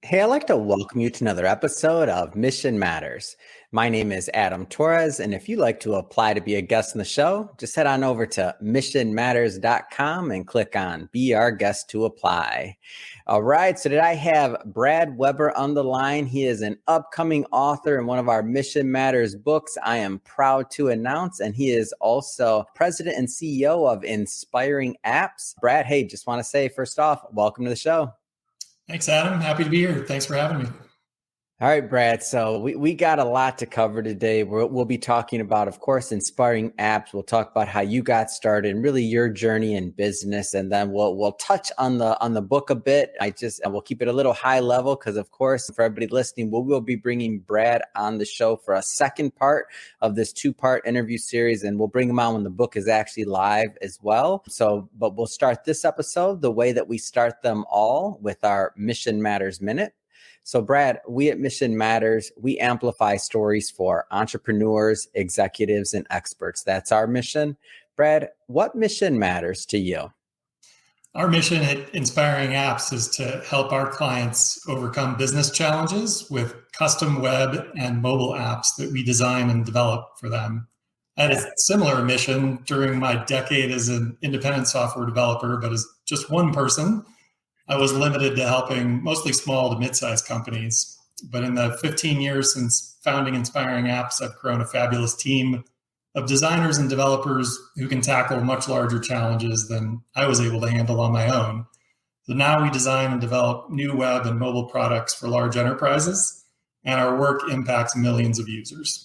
Hey, I'd like to welcome you to another episode of Mission Matters. My name is Adam Torres, and if you'd like to apply to be a guest on the show, just head on over to missionmatters.com and click on Be Our Guest to apply. All right, so today I have Brad Weber on the line. He is an upcoming author in one of our Mission Matters books, I am proud to announce, and he is also president and CEO of Inspiring Apps. Brad, hey, just want to say, first off, welcome to the show. Thanks, Adam. Happy to be here. Thanks for having me. All right, Brad. So we got a lot to cover today. We'll be talking about, of course, Inspiring Apps. We'll talk about how you got started and really your journey in business, and then we'll touch on the book a bit. We'll keep it a little high level because, of course, for everybody listening, we will be bringing Brad on the show for a second part of this 2-part interview series, and we'll bring him on when the book is actually live as well. But we'll start this episode the way that we start them all, with our Mission Matters Minute. So, Brad, we at Mission Matters, we amplify stories for entrepreneurs, executives, and experts. That's our mission. Brad, what mission matters to you? Our mission at Inspiring Apps is to help our clients overcome business challenges with custom web and mobile apps that we design and develop for them. I had a similar mission during my decade as an independent software developer, but as just one person, I was limited to helping mostly small to mid-sized companies. But in the 15 years since founding Inspiring Apps, I've grown a fabulous team of designers and developers who can tackle much larger challenges than I was able to handle on my own. So now we design and develop new web and mobile products for large enterprises, and our work impacts millions of users.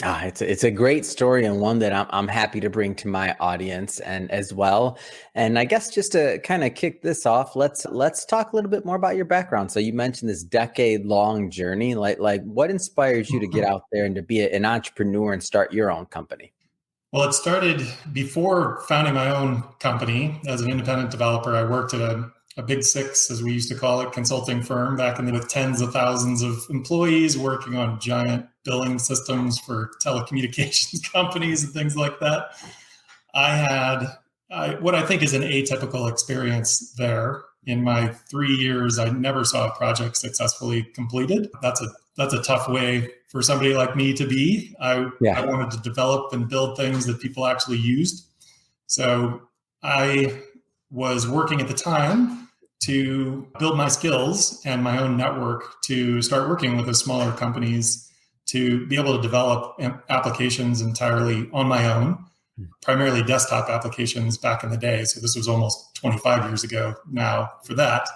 It's a great story, and one that I'm happy to bring to my audience and as well. And I guess just to kind of kick this off, let's talk a little bit more about your background. So you mentioned this decade-long journey. Like what inspires you to get out there and to be an entrepreneur and start your own company? Well, it started before founding my own company. As an independent developer, I worked at a Big Six, as we used to call it, consulting firm back in the with tens of thousands of employees working on giant billing systems for telecommunications companies and things like that. I had what I think is an atypical experience there. In my 3 years, I never saw a project successfully completed. That's a tough way for somebody like me to be. I wanted to develop and build things that people actually used. So I was working at the time to build my skills and my own network to start working with the smaller companies to be able to develop applications entirely on my own, primarily desktop applications back in the day. So this was almost 25 years ago now for that.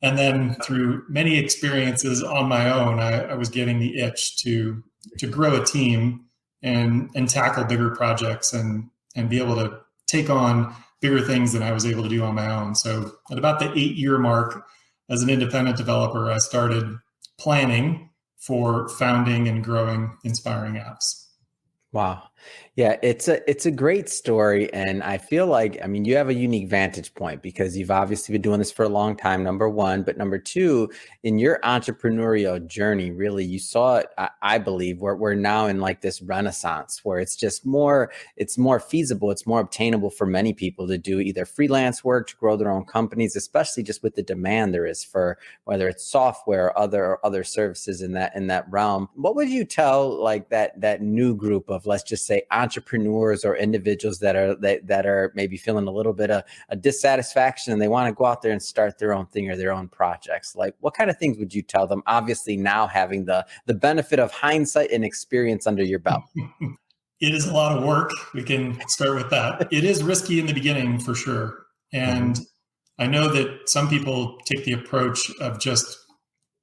And then through many experiences on my own, I was getting the itch to grow a team and tackle bigger projects and be able to take on bigger things than I was able to do on my own. So at about the 8-year mark as an independent developer, I started planning for founding and growing Inspiring Apps. Wow. Yeah, it's a great story. And I feel like, I mean, you have a unique vantage point because you've obviously been doing this for a long time, number one. But number two, in your entrepreneurial journey, really, you saw it, I believe, we're now in like this renaissance where it's more feasible, it's more obtainable for many people to do either freelance work, to grow their own companies, especially just with the demand there is for whether it's software or other services in that realm. What would you tell like that new group of, let's just say, entrepreneurs or individuals that are maybe feeling a little bit of a dissatisfaction and they want to go out there and start their own thing or their own projects? Like, what kind of things would you tell them? Obviously, now having the benefit of hindsight and experience under your belt. It is a lot of work. We can start with that. It is risky in the beginning for sure. And I know that some people take the approach of just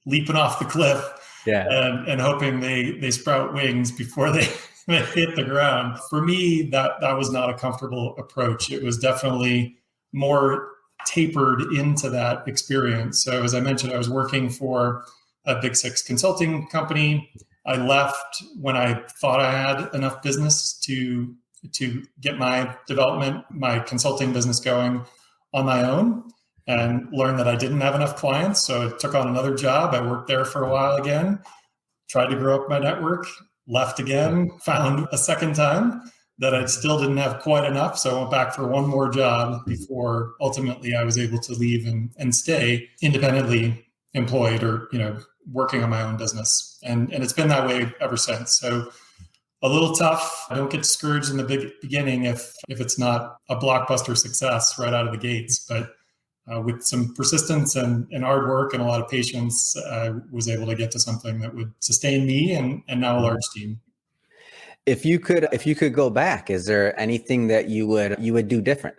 leaping off the cliff and hoping they sprout wings before they hit the ground. For me, that was not a comfortable approach. It was definitely more tapered into that experience. So as I mentioned, I was working for a Big Six consulting company. I left when I thought I had enough business to get my consulting business going on my own, and learned that I didn't have enough clients. So I took on another job. I worked there for a while again, tried to grow up my network, left again, found a second time that I still didn't have quite enough. So I went back for one more job before ultimately I was able to leave and stay independently employed or, working on my own business. And it's been that way ever since. So a little tough. I don't get discouraged in the beginning if it's not a blockbuster success right out of the gates. But with some persistence and hard work and a lot of patience, I was able to get to something that would sustain me and now a large team. If you could go back, is there anything that you would do different?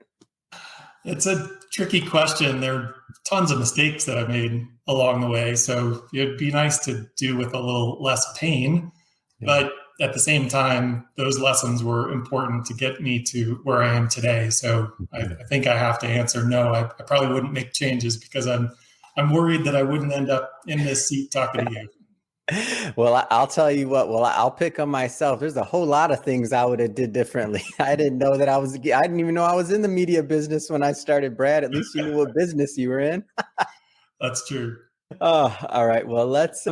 It's a tricky question. There are tons of mistakes that I made along the way. So it'd be nice to do with a little less pain. Yeah. But at the same time, those lessons were important to get me to where I am today. So I think I have to answer no. I probably wouldn't make changes because I'm worried that I wouldn't end up in this seat talking to you. Well, I'll tell you what. Well, I'll pick on myself. There's a whole lot of things I would have did differently. I didn't even know I was in the media business when I started, Brad. At least you knew what business you were in. That's true. Oh, all right. Well, let's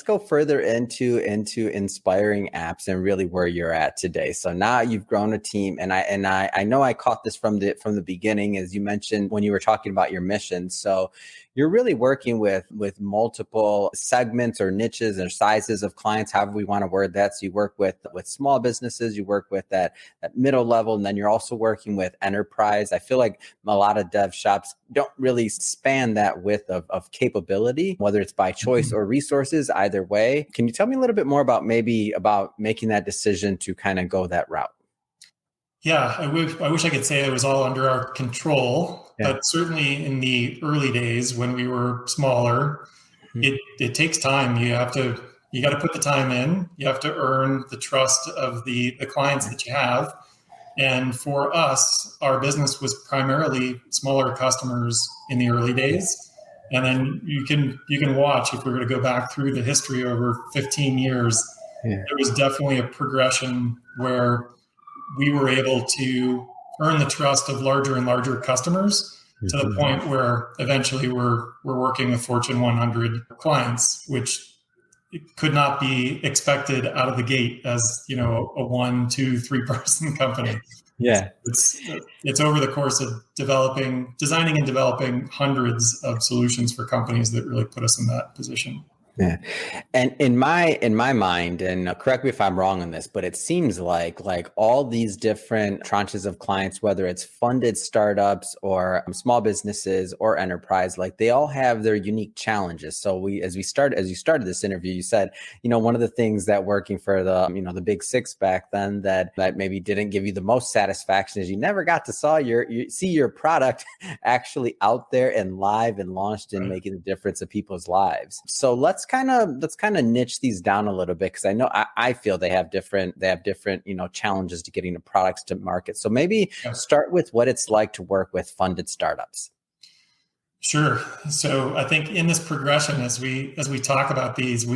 go further into Inspiring Apps and really where you're at today. So now you've grown a team, and I know I caught this from the beginning, as you mentioned when you were talking about your mission. So you're really working with multiple segments or niches or sizes of clients, however we want to word that. So you work with small businesses, you work with that middle level, and then you're also working with enterprise. I feel like a lot of dev shops don't really span that width of capability, whether it's by choice or resources, either way. Can you tell me a little bit more about making that decision to kind of go that route? Yeah, I wish I could say it was all under our control, but certainly in the early days when we were smaller, it takes time. You got to put the time in. You have to earn the trust of the clients that you have. And for us, our business was primarily smaller customers in the early days. And then you can watch, if we're going to go back through the history over 15 years, there was definitely a progression where we were able to earn the trust of larger and larger customers to the point where eventually we're working with Fortune 100 clients, which could not be expected out of the gate as, a 1, 2, 3 person company. Yeah. It's over the course of designing and developing hundreds of solutions for companies that really put us in that position. Yeah. And in my mind, and correct me if I'm wrong on this, but it seems like all these different tranches of clients, whether it's funded startups or small businesses or enterprise, they all have their unique challenges. So as you started this interview, you said, one of the things that working for the big six back then that maybe didn't give you the most satisfaction is you never got to see your product actually out there and live and launched and making a difference in people's lives. So let's kind of niche these down a little bit, because I know I feel they have different challenges to getting the products to market. So maybe start with what it's like to work with funded startups. Sure. So I think in this progression, as we talk about these,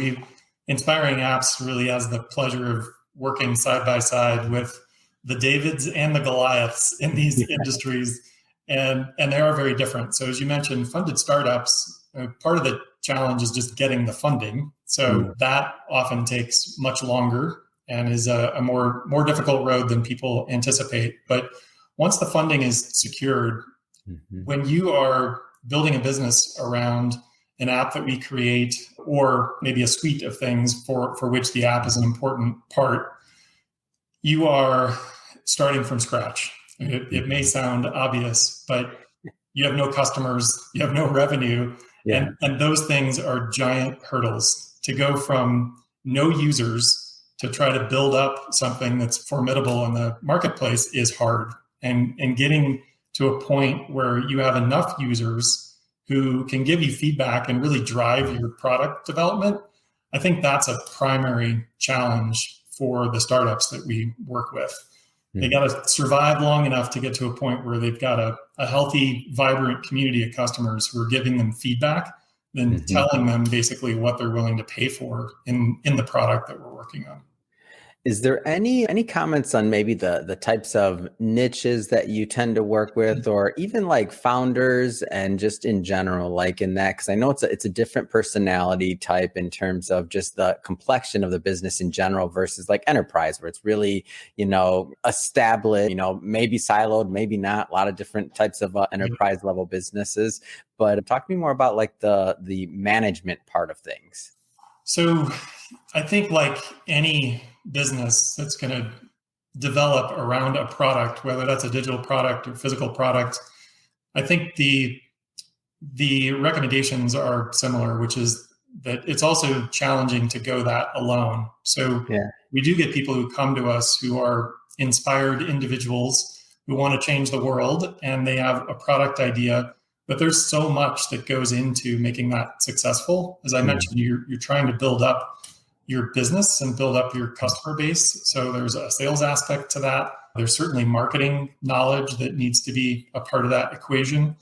Inspiring Apps really has the pleasure of working side by side with the Davids and the Goliaths in these industries, and they are very different. So as you mentioned, funded startups, part of the challenge is just getting the funding. So that often takes much longer and is a more difficult road than people anticipate. But once the funding is secured, when you are building a business around an app that we create, or maybe a suite of things for which the app is an important part, you are starting from scratch. It may sound obvious, but you have no customers, you have no revenue. Yeah. And those things are giant hurdles. To go from no users to try to build up something that's formidable in the marketplace is hard. And getting to a point where you have enough users who can give you feedback and really drive your product development, I think that's a primary challenge for the startups that we work with. They got to survive long enough to get to a point where they've got a healthy, vibrant community of customers who are giving them feedback, then telling them basically what they're willing to pay for in the product that we're working on. Is there any comments on maybe the types of niches that you tend to work with, or even like founders and just in general, like in that? Because I know it's a different personality type in terms of just the complexion of the business in general versus like enterprise, where it's really, established, maybe siloed, maybe not. A lot of different types of enterprise level businesses. But talk to me more about like the management part of things. So I think like any business that's going to develop around a product, whether that's a digital product or physical product, I think the recommendations are similar, which is that it's also challenging to go that alone. So we do get people who come to us who are inspired individuals who want to change the world, and they have a product idea, but there's so much that goes into making that successful. As I mentioned, you're trying to build up your business and build up your customer base. So there's a sales aspect to that. There's certainly marketing knowledge that needs to be a part of that equation.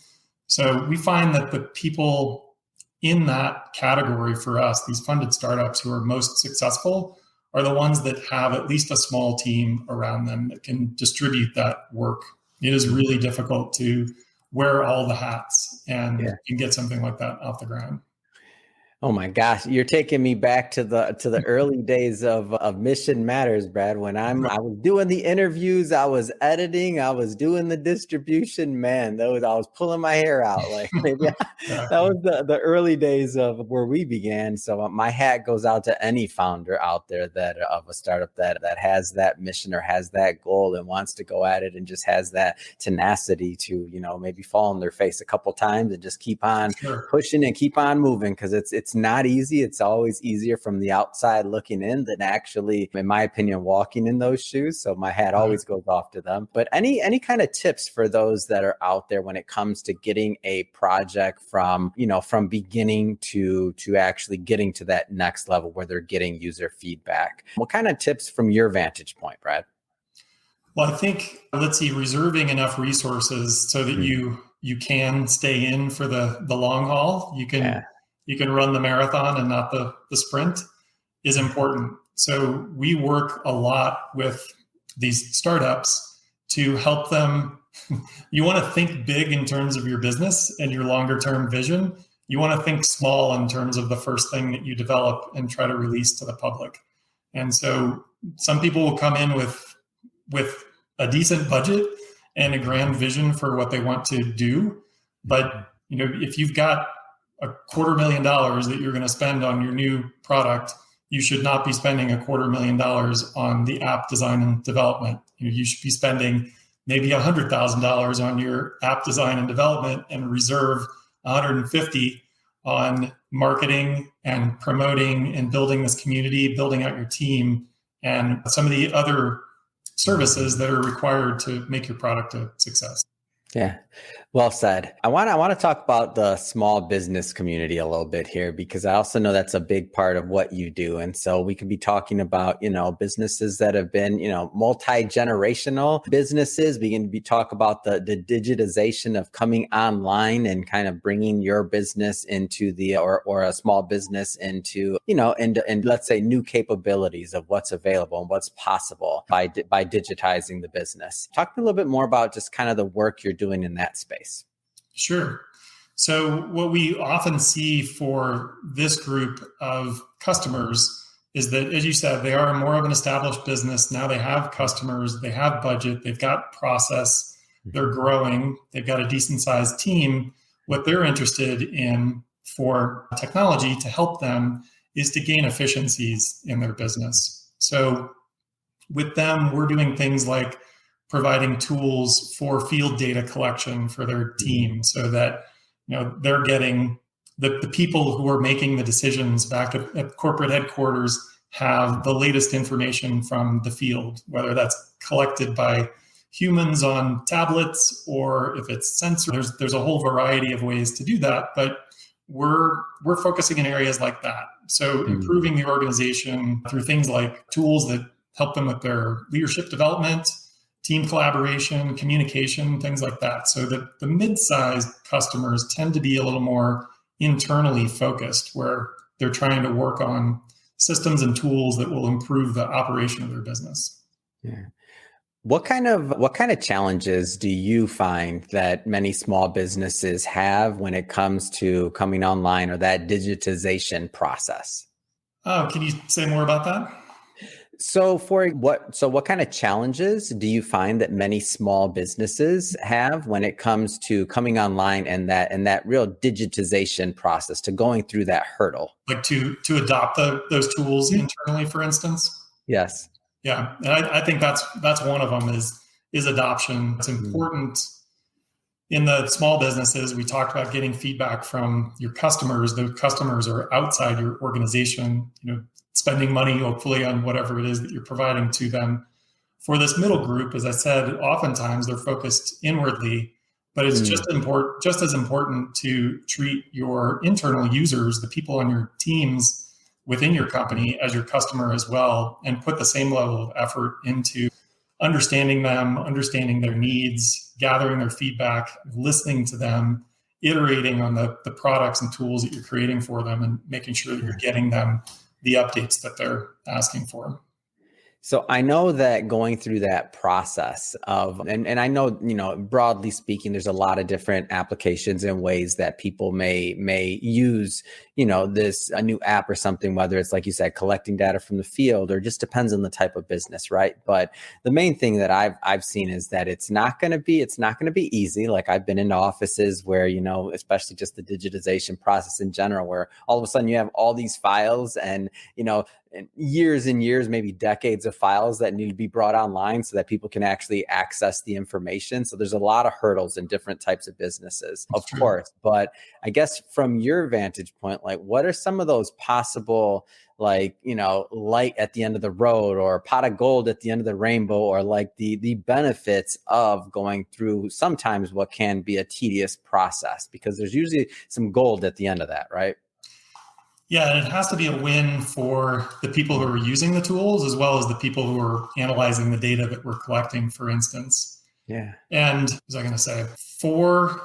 So we find that the people in that category for us, these funded startups who are most successful, are the ones that have at least a small team around them that can distribute that work. It is really difficult to wear all the hats and get something like that off the ground. Oh my gosh, you're taking me back to the early days of Mission Matters, Brad. When I was doing the interviews, I was editing, I was doing the distribution. Man, I was pulling my hair out. Like maybe that was the early days of where we began. So my hat goes out to any founder out there that of a startup that has that mission or has that goal and wants to go at it and just has that tenacity to maybe fall on their face a couple times and just keep on pushing and keep on moving, because it's not easy. It's always easier from the outside looking in than actually, in my opinion, walking in those shoes. So my hat always goes off to them. But any kind of tips for those that are out there when it comes to getting a project from beginning to actually getting to that next level where they're getting user feedback? What kind of tips from your vantage point, Brad? Well, I think, reserving enough resources so that you can stay in for the long haul. You can run the marathon and not the sprint is important. So we work a lot with these startups to help them. You want to think big in terms of your business and your longer term vision. You want to think small in terms of the first thing that you develop and try to release to the public. And so some people will come in with a decent budget and a grand vision for what they want to do. But if you've got $250,000 that you're going to spend on your new product, you should not be spending $250,000 on the app design and development. You should be spending maybe $100,000 on your app design and development and reserve $150,000 on marketing and promoting and building this community, building out your team, and some of the other services that are required to make your product a success. Yeah, well said. I want to talk about the small business community a little bit here, because I also know that's a big part of what you do. And so we could be talking about, businesses that have been, multi-generational businesses. We can talk about the digitization of coming online and kind of bringing your business into or a small business into, and let's say new capabilities of what's available and what's possible by digitizing the business. Talk to me a little bit more about just kind of the work you're doing in that space. Sure. So what we often see for this group of customers is that, as you said, they are more of an established business. Now they have customers, they have budget, they've got process, they're growing, they've got a decent sized team. What they're interested in for technology to help them is to gain efficiencies in their business. So with them, we're doing things like providing tools for field data collection for their team, so that they're getting the people who are making the decisions back at corporate headquarters have the latest information from the field, whether that's collected by humans on tablets or if it's sensors. There's a whole variety of ways to do that, but we're focusing in areas like that. So improving the organization through things like tools that help them with their leadership development, team collaboration, communication, things like that. So that the mid-sized customers tend to be a little more internally focused, where they're trying to work on systems and tools that will improve the operation of their business. Yeah. What kind of challenges do you find that many small businesses have when it comes to coming online or that digitization process? Oh, can you say more about that? So what kind of challenges do you find that many small businesses have when it comes to coming online and that real digitization process, to going through that hurdle? Like to adopt those tools internally, for instance? Yes. Yeah, and I think that's one of them is adoption. It's important in the small businesses. We talked about getting feedback from your customers. The customers are outside your organization, spending money hopefully on whatever it is that you're providing to them. For this middle group, as I said, oftentimes they're focused inwardly, but it's just as important to treat your internal users, the people on your teams within your company, as your customer as well, and put the same level of effort into understanding them, understanding their needs, gathering their feedback, listening to them, iterating on the products and tools that you're creating for them, and making sure that you're getting them the updates that they're asking for. So I know that going through that process of, and I know, broadly speaking, there's a lot of different applications and ways that people may use, a new app or something, whether it's, like you said, collecting data from the field, or just depends on the type of business, right? But the main thing that I've seen is that it's not going to be easy. Like, I've been into offices where, especially just the digitization process in general, where all of a sudden you have all these files and years and years, maybe decades of files that need to be brought online so that people can actually access the information. So there's a lot of hurdles in different types of businesses, of course. But I guess from your vantage point, like, what are some of those possible, light at the end of the road, or pot of gold at the end of the rainbow, or like the benefits of going through sometimes what can be a tedious process? Because there's usually some gold at the end of that, right? Yeah, and it has to be a win for the people who are using the tools, as well as the people who are analyzing the data that we're collecting, for instance. Yeah. And what was I going to say? For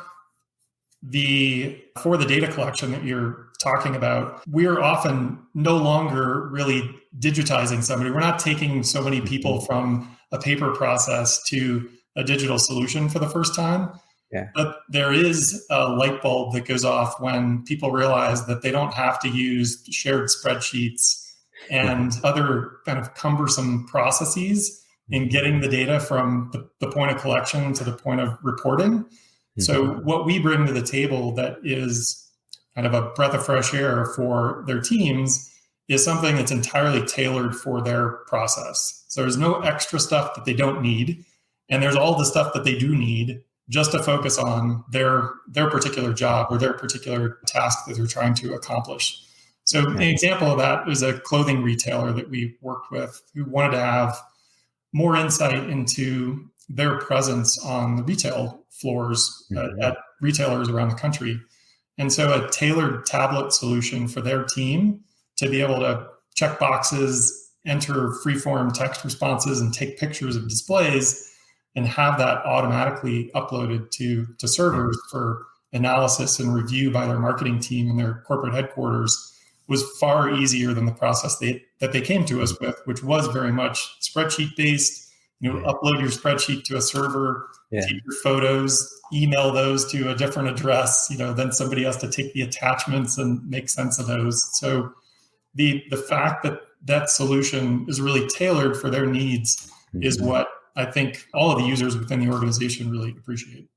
the data collection that you're talking about, we're often no longer really digitizing somebody. We're not taking so many people from a paper process to a digital solution for the first time. Yeah. But there is a light bulb that goes off when people realize that they don't have to use shared spreadsheets and other kind of cumbersome processes in getting the data from the point of collection to the point of reporting. So what we bring to the table that is kind of a breath of fresh air for their teams is something that's entirely tailored for their process. So there's no extra stuff that they don't need, and there's all the stuff that they do need, just to focus on their particular job or their particular task that they're trying to accomplish. So an example of that is a clothing retailer that we worked with who wanted to have more insight into their presence on the retail floors at retailers around the country. And so a tailored tablet solution for their team to be able to check boxes, enter freeform text responses, and take pictures of displays, and have that automatically uploaded to servers for analysis and review by their marketing team in their corporate headquarters was far easier than the process that they came to us with, which was very much spreadsheet based. Upload your spreadsheet to a server, take your photos, email those to a different address. Then somebody has to take the attachments and make sense of those. So the fact that that solution is really tailored for their needs is what I think all of the users within the organization really appreciate.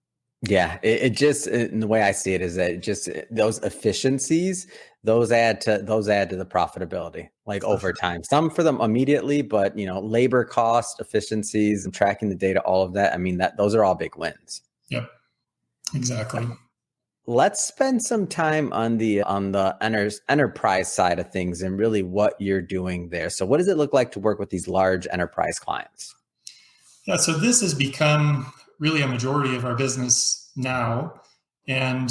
Yeah, it just, and the way I see it is that those efficiencies, those add to the profitability, like over time. Some for them immediately, but labor cost, efficiencies, and tracking the data, all of that. I mean, those are all big wins. Yep, exactly. Let's spend some time on the enterprise side of things and really what you're doing there. So what does it look like to work with these large enterprise clients? Yeah, so this has become really a majority of our business now. And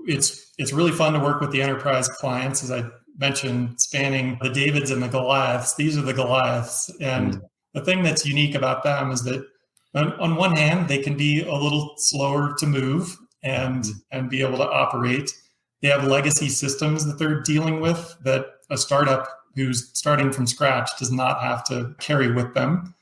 it's really fun to work with the enterprise clients, as I mentioned, spanning the Davids and the Goliaths. These are the Goliaths. And the thing that's unique about them is that on one hand, they can be a little slower to move and be able to operate. They have legacy systems that they're dealing with that a startup who's starting from scratch does not have to carry with them.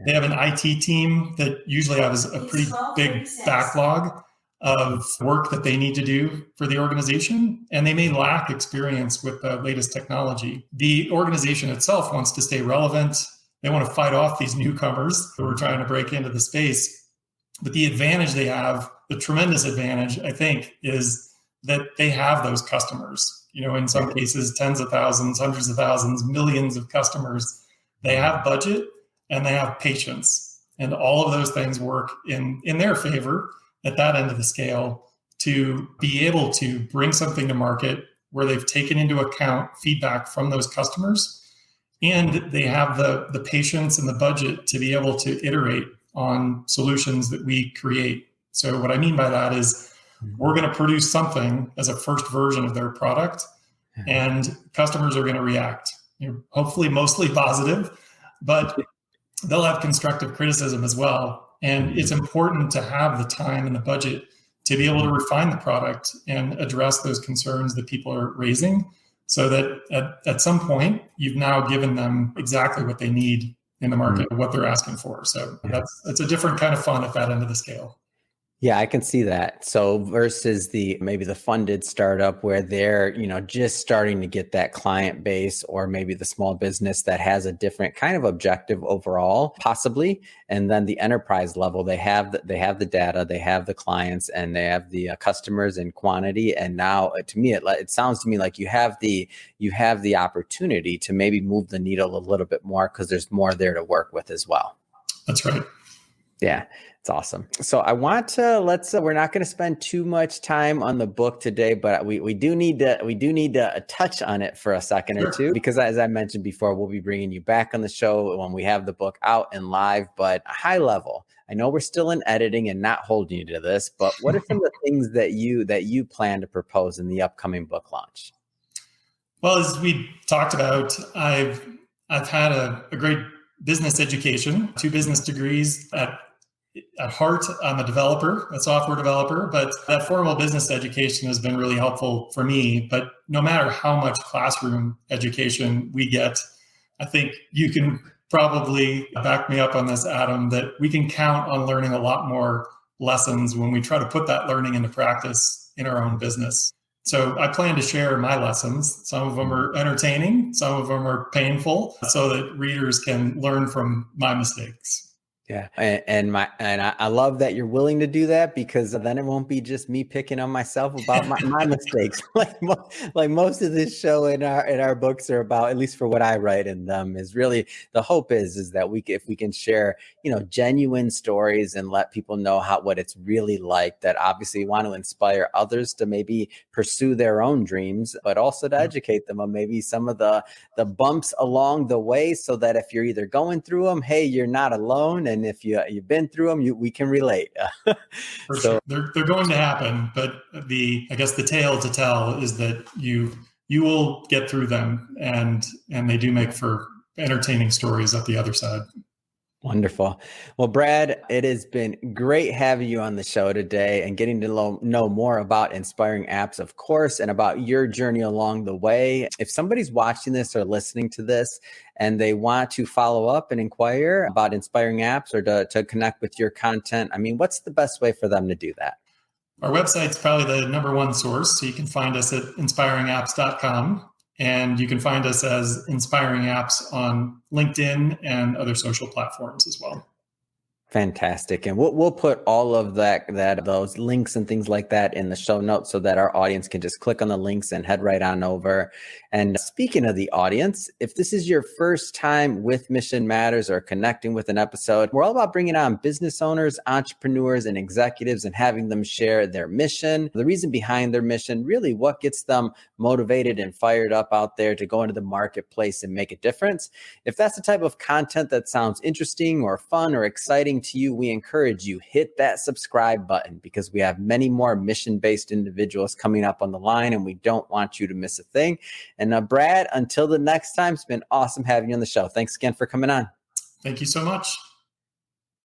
They have an IT team that usually has a pretty big backlog of work that they need to do for the organization, and they may lack experience with the latest technology. The organization itself wants to stay relevant. They want to fight off these newcomers who are trying to break into the space. But the advantage they have, the tremendous advantage, I think, is that they have those customers. In some cases, tens of thousands, hundreds of thousands, millions of customers. They have budget and they have patience. And all of those things work in their favor at that end of the scale to be able to bring something to market where they've taken into account feedback from those customers, and they have the patience and the budget to be able to iterate on solutions that we create. So what I mean by that is we're going to produce something as a first version of their product, and customers are going to react, hopefully mostly positive, but they'll have constructive criticism as well. And it's important to have the time and the budget to be able to refine the product and address those concerns that people are raising, so that at some point you've now given them exactly what they need in the market, what they're asking for. So that's a different kind of fun at that end of the scale. Yeah, I can see that. So versus maybe the funded startup where they're, just starting to get that client base, or maybe the small business that has a different kind of objective overall, possibly. And then the enterprise level, they have the data, they have the clients, and they have the customers in quantity. And now to me, it sounds to me like you have the opportunity to maybe move the needle a little bit more because there's more there to work with as well. That's right. Yeah, it's awesome. So I want to we're not going to spend too much time on the book today, but we do need to touch on it for a second or two, because as I mentioned before, we'll be bringing you back on the show when we have the book out and live. But high level, I know we're still in editing and not holding you to this, but what are some of the things that you plan to propose in the upcoming book launch? Well, as we talked about, I've had a great business education, 2 business degrees. At heart, I'm a developer, a software developer, but that formal business education has been really helpful for me. But no matter how much classroom education we get, I think you can probably back me up on this, Adam, that we can count on learning a lot more lessons when we try to put that learning into practice in our own business. So I plan to share my lessons. Some of them are entertaining, some of them are painful, so that readers can learn from my mistakes. Yeah. And I love that you're willing to do that, because then it won't be just me picking on myself about my mistakes. Like most of this show in our books are about, at least for what I write in them, is really the hope is that if we can share, genuine stories and let people know what it's really like, that obviously we want to inspire others to maybe pursue their own dreams, but also to educate them on maybe some of the bumps along the way, so that if you're either going through them, hey, you're not alone. And if you've been through them, we can relate. For sure. They're going to happen, but I guess the tale to tell is that you will get through them, and they do make for entertaining stories at the other side. Wonderful. Well, Brad, it has been great having you on the show today and getting to know more about Inspiring Apps, of course, and about your journey along the way. If somebody's watching this or listening to this and they want to follow up and inquire about Inspiring Apps, or to connect with your content, what's the best way for them to do that? Our website's probably the number one source. So you can find us at inspiringapps.com. And you can find us as Inspiring Apps on LinkedIn and other social platforms as well. Fantastic. And we'll put all of those links and things like that in the show notes, so that our audience can just click on the links and head right on over. And speaking of the audience, if this is your first time with Mission Matters or connecting with an episode, we're all about bringing on business owners, entrepreneurs, and executives and having them share their mission, the reason behind their mission, really what gets them motivated and fired up out there to go into the marketplace and make a difference. If that's the type of content that sounds interesting or fun or exciting to you, we encourage you, hit that subscribe button, because we have many more mission-based individuals coming up on the line, and we don't want you to miss a thing. And Brad, until the next time, it's been awesome having you on the show. Thanks again for coming on. Thank you so much.